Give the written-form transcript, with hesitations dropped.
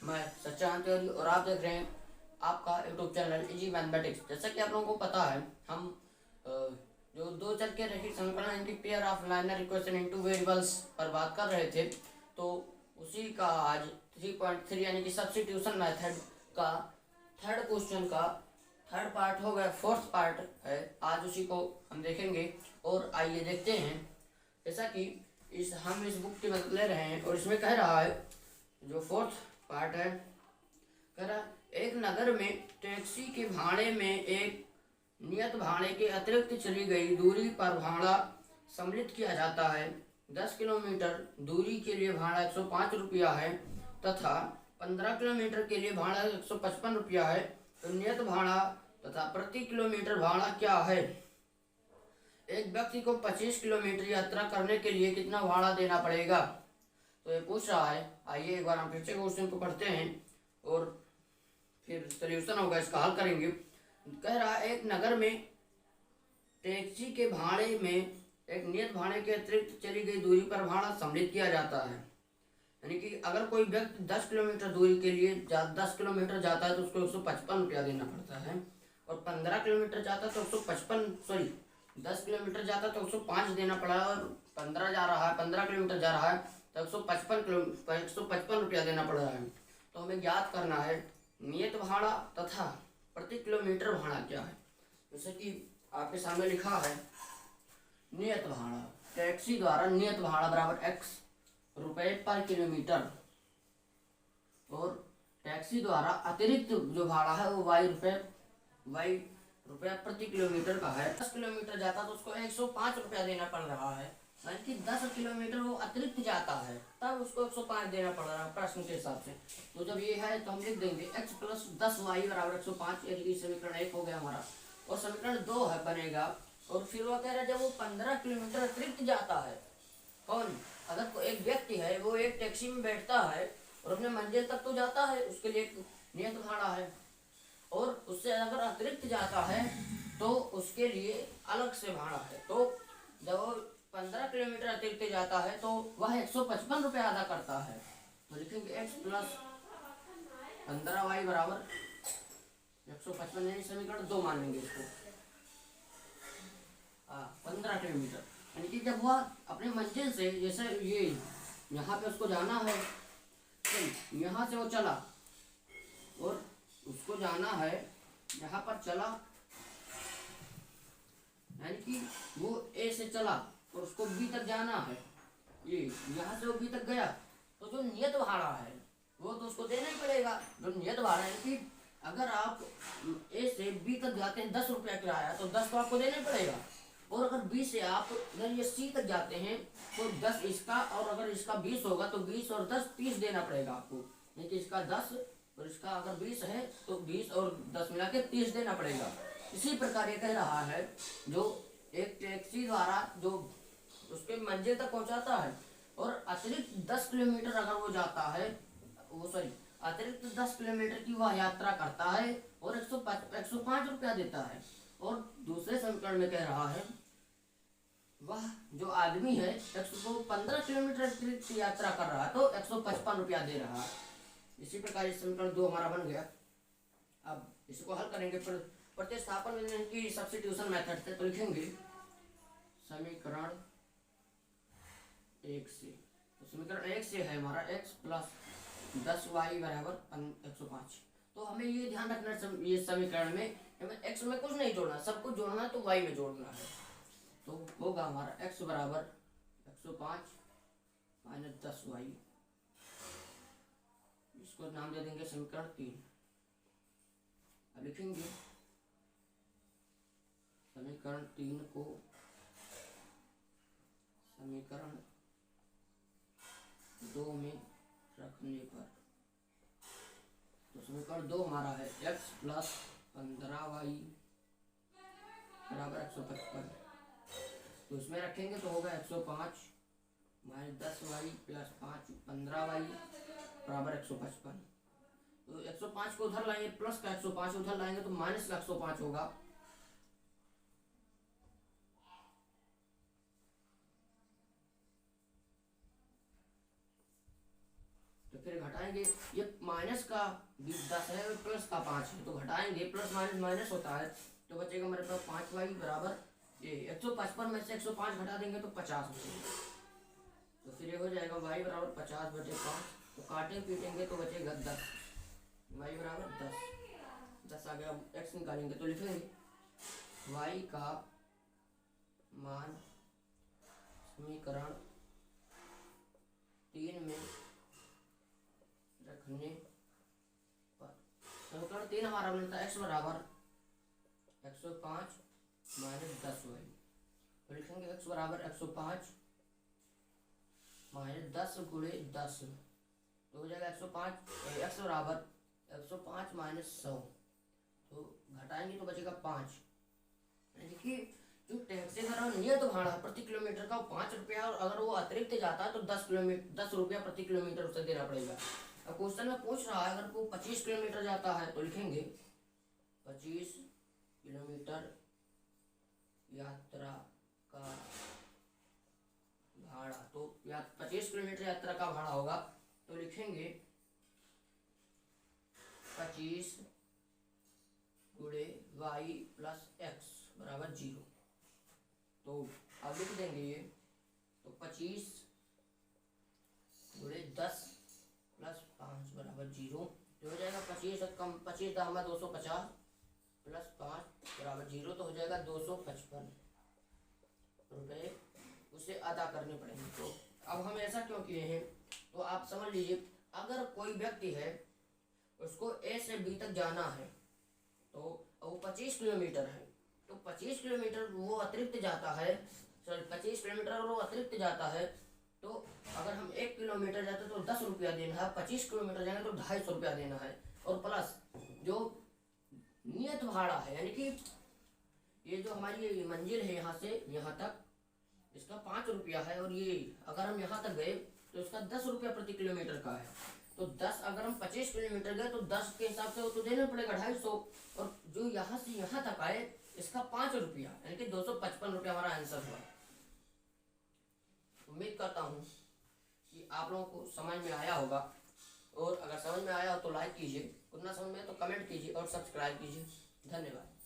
मैं सच्चांत तिवारी और आप देख रहे हैं आपका यूट्यूब चैनल इजी मैथमेटिक्स। जैसा कि आप लोगों को पता है, हम जो दो चर के रैखिक समीकरण यानी pair of liner equation into variables पर बात कर रहे थे। तो उसी का आज 3.3 यानी कि सब्स्टिट्यूशन मेथड का थर्ड क्वेश्चन का थर्ड पार्ट हो गया, फोर्थ पार्ट है। आज उसी को हम देखेंगे और आइए देखते हैं। जैसा कि हम इस बुक की मदद ले रहे हैं और इसमें कह रहा है, जो फोर्थ पार्ट है, कह रहा एक नगर में टैक्सी के भाड़े में एक नियत भाड़े के अतिरिक्त चली गई दूरी पर भाड़ा सम्मिलित किया जाता है। 10 किलोमीटर दूरी के लिए भाड़ा 105 रुपया है तथा 15 किलोमीटर के लिए भाड़ा 155 रुपया है। तो नियत भाड़ा तथा प्रति किलोमीटर भाड़ा क्या है? एक व्यक्ति को 25 किलोमीटर यात्रा करने के लिए कितना भाड़ा देना पड़ेगा? तो ये पूछ रहा है। आइए एक बार हम फिर से क्वेश्चन को पढ़ते हैं और फिर सॉल्यूशन होगा, इसका हल करेंगे। कह रहा है एक नगर में टैक्सी के भाड़े में एक नियत भाड़े के अतिरिक्त चली गई दूरी पर भाड़ा सम्मिलित किया जाता है। यानी कि अगर कोई व्यक्ति 10 किलोमीटर दूरी के लिए 10 किलोमीटर जाता है तो उसको 155 रुपया देना पड़ता है, और 15 किलोमीटर जाता है तो 10 किलोमीटर जाता है तो 105 देना पड़ा, और 15 किलोमीटर जा रहा है तो 155 रुपया देना पड़ रहा है। तो हमें ज्ञात करना है नियत भाड़ा तथा प्रति किलोमीटर भाड़ा क्या है। जैसे कि आपके सामने लिखा है, नियत भाड़ा टैक्सी द्वारा नियत भाड़ा बराबर x रुपये पर किलोमीटर, और टैक्सी द्वारा अतिरिक्त जो भाड़ा है वो y रुपया प्रति किलोमीटर का है। 10 किलोमीटर जाता तो उसको 105 रुपया देना पड़ रहा है, यानी कि 10 किलोमीटर वो अतिरिक्त जाता है तब उसको 105 देना पड़ रहा है प्रश्न के हिसाब से। तो जब ये है तो हम लिख देंगे x प्लस 10y बराबर 105, यानी कि समीकरण 1 हो गया हमारा, और समीकरण 2 है बनेगा। और फिर वो कह रहा है जब वो 15 किलोमीटर अतिरिक्त जाता है, कौन? अगर कोई एक व्यक्ति है, वो एक टैक्सी में बैठता है और अपने मंजिल तक तो जाता है, उसके लिए एक नियत भाड़ा है, और उससे अगर अतिरिक्त जाता है तो उसके लिए अलग से भाड़ा है। तो जब वो 15 किलोमीटर अतिरिक्त जाता है तो वह 155 रुपये अदा करता है। तो लिखेंगे x प्लस 15y बराबर 155, यानी समीकरण 2 मान लेंगे इसको। 15 किलोमीटर यानी कि जब वह अपने मंजिल से, जैसे ये यहाँ पे उसको जाना है, तो यहाँ से वो चला और उसको जाना है, यहाँ पर चला, यानी कि वो A से चला और उसको B तक जाना है, ये यहाँ से वो B तक गया, तो जो नियत भाड़ा है वो तो उसको देना ही पड़ेगा। जो नियत भाड़ा है कि अगर आप A से B तक जाते हैं 10 रुपया किराया, तो 10 तो आपको देना ही पड़ेगा। और अगर B से आप अगर ये C तक जाते हैं तो 10 इसका, और अगर इसका 20 होगा तो 20 और 10 30 देना पड़ेगा आपको, यानी कि इसका 10 और इसका अगर 20 है तो 20 और 10 मिला के 30 देना पड़ेगा। इसी प्रकार ये कह रहा है, जो एक टैक्सी द्वारा जो उसके मंजिल तक पहुंचाता है और अतिरिक्त 10 किलोमीटर अगर वो जाता है, अतिरिक्त 10 किलोमीटर की वह यात्रा करता है और 105 रुपया देता है। और दूसरे समीकरण में कह रहा है वह जो आदमी है वो 15 किलोमीटर अतिरिक्त यात्रा कर रहा है तो 155 रुपया दे रहा है। इसी प्रकार इस समीकरण 2 हमारा बन गया। अब इसको हल करेंगे प्रतिस्थापन की सब्स्टिट्यूशन मेथड से। तो लिखेंगे समीकरण 1 से, तो समीकरण 1 से है हमारा x प्लस 10y बराबर 105। तो हमें ये ध्यान रखना, ये समीकरण में हमें x में कुछ नहीं जोड़ना, सब कुछ जोड़ना है तो y में जोड़ना है। तो होगा हमारा x बराबर 105 माइनस 10y, इसको नाम दे देंगे समीकरण 3। अब लिखेंगे समीकरण 3 को समीकरण 2 में रखने पर, तो समीकरण 2 हमारा है x प्लस 15y बराबर 155। तो इसमें रखेंगे तो होगा 105 माइनस 10y प्लस 15y बराबर 155। तो 105 को उधर लाएंगे, प्लस का 105 उधर लाएंगे तो माइनस का 105 होगा। तो फिर घटाएंगे घटाएंगे, ये माइनस का 10 है और प्लस का 5 है, तो घटाएंगे, प्लस माइनस माइनस होता है, तो बचेगा हमारे पास 5y बराबर ये 155 में से 105 घटा देंगे तो 50 बचेगा। तो फिर ये हो जाएगा y बराबर 50/5, तो काटे पीटेंगे तो बचेगा 10, y बराबर 10 आ गया। x निकालेंगे तो लिखेंगे y का मान समीकरण 3 में रखने पर, समीकरण 3 हमारा मिलता है x बराबर 105 माइनस 10y, तो लिखेंगे x बराबर 105 माइनस 10 गुणे 10, तो हो जाएगा 105, x बराबर 105 माइनस 100, तो घटाएंगे तो बचेगा 5। देखिए जो टैक्स नियत भाड़ा प्रति किलोमीटर का 5 रुपया, और अगर वो अतिरिक्त जाता है तो 10 रुपया प्रति किलोमीटर उसे देना पड़ेगा। अब क्वेश्चन में पूछ रहा है अगर वो 25 किलोमीटर जाता है तो लिखेंगे 25 किलोमीटर यात्रा का भाड़ा, तो 25 किलोमीटर यात्रा का भाड़ा होगा, तो लिखेंगे 25 गुणे y प्लस x बराबर 0, तो अब लिख देंगे ये, तो 25 गुणे 10 प्लस 5 बराबर 0, तो हो जाएगा 25 दामा 250 प्लस 5 बराबर 0, तो हो जाएगा 255 रुपये उसे अदा करने पड़ेंगे। तो अब हम ऐसा क्यों किए हैं, तो आप समझ लीजिए अगर कोई व्यक्ति है उसको ए से बी तक जाना है, तो वो 25 किलोमीटर है, तो 25 किलोमीटर वो अतिरिक्त जाता है, 25 किलोमीटर वो अतिरिक्त जाता है, तो अगर हम 1 किलोमीटर जाते हैं तो 10 रुपया देना है, 25 किलोमीटर जाएंगे तो 250 रुपया देना है, और प्लस जो नियत भाड़ा है, यानी कि ये जो हमारी ये मंजिल है यहाँ से यहाँ तक, इसका 5 रुपया है, और ये अगर हम यहाँ तक गए तो इसका 10 रुपया प्रति किलोमीटर का है, तो 10 अगर हम 25 किलोमीटर गए तो 10 के हिसाब से वो तो देना पड़ेगा 250, और जो यहाँ से यहाँ तक आए इसका 5 रुपया, यानी कि 255 रुपया हमारा आंसर हुआ। उम्मीद करता हूँ कि आप लोगों को समझ में आया होगा, और अगर समझ में आया हो तो लाइक कीजिए, उतना समझ में तो कमेंट कीजिए और सब्सक्राइब कीजिए। धन्यवाद।